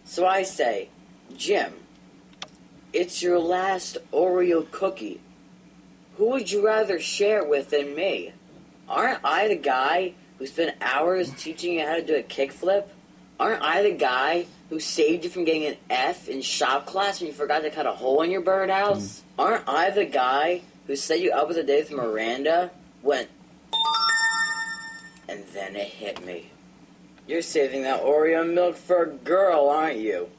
So I say, Jim, it's your last Oreo cookie. Who would you rather share it with than me? Aren't I the guy who spent hours teaching you how to do a kickflip? Aren't I the guy who saved you from getting an F in shop class when you forgot to cut a hole in your birdhouse? Aren't I the guy who set you up with a date with Miranda when... And then it hit me. You're saving that Oreo milk for a girl, aren't you?